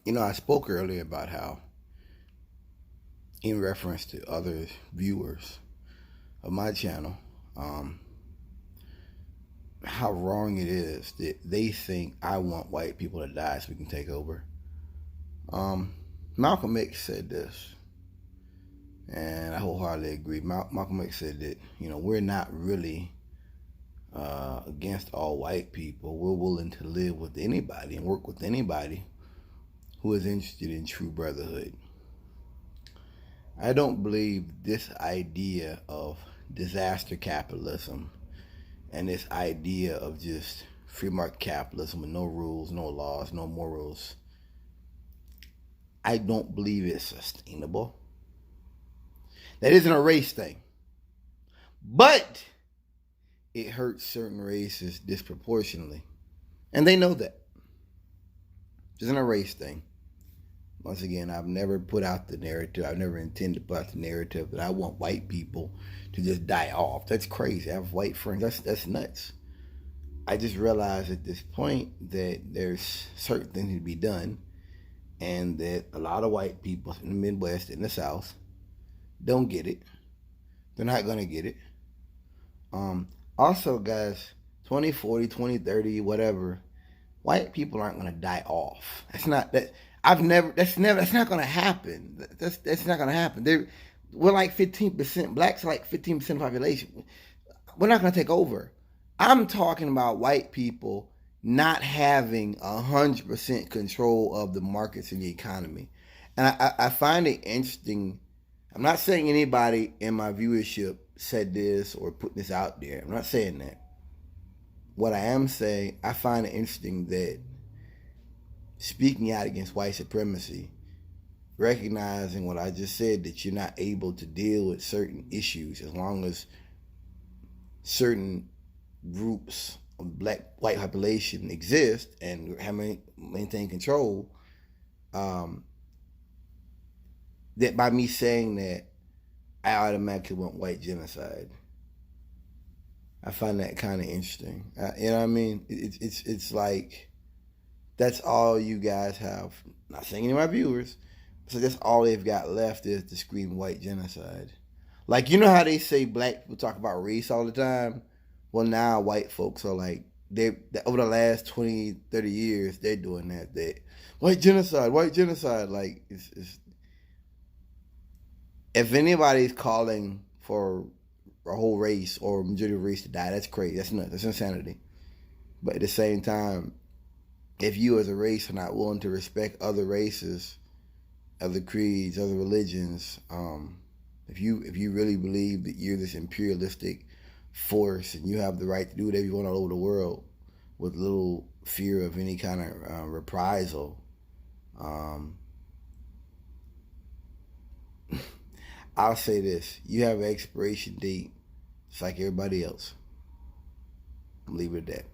I spoke earlier about how, in reference to other viewers of my channel, um, how wrong it is that they think I want white people to die so we can take over. Malcolm X said this, and I wholeheartedly agree. Malcolm X said that, we're not really against all white people. We're willing to live with anybody and work with anybody who is interested in true brotherhood. I don't believe this idea of disaster capitalism and this idea of just free market capitalism with no rules, no laws, no morals, I don't believe it's sustainable. That isn't a race thing. But it hurts certain races disproportionately. And they know that. It isn't a race thing. Once again, I've never put out the narrative. I've never intended to put out the narrative that I want white people to just die off. That's crazy. I have white friends. That's nuts. I just realized at this point that there's certain things to be done, and that a lot of white people in the Midwest and the South don't get it. They're not going to get it. Also, guys, 2040, 2030, whatever, white people aren't going to die off. That's not that. That's not going to happen. That's not going to happen. We're like 15%. Blacks are like 15% of the population. We're not going to take over. I'm talking about white people not having 100% control of the markets and the economy. And I find it interesting. I'm not saying anybody in my viewership said this or put this out there. I'm not saying that. What I am saying, I find it interesting that speaking out against white supremacy, recognizing what I just said, that you're not able to deal with certain issues as long as certain groups of white population exist and maintain control, that by me saying that, I automatically want white genocide. I find that kind of interesting. You know what I mean? It's like, that's all you guys have. Not saying any of my viewers. So that's all they've got left is to scream white genocide. Like, you know how they say black people talk about race all the time? Well, now white folks are like, over the last 20, 30 years, they're doing that. White genocide. Like, if anybody's calling for a whole race or a majority of race to die, that's crazy. That's nuts. That's insanity. But at the same time, if you as a race are not willing to respect other races, other creeds, other religions, if you really believe that you're this imperialistic force and you have the right to do whatever you want all over the world with little fear of any kind of reprisal, I'll say this: you have an expiration date, just like everybody else. I'll leave it at that.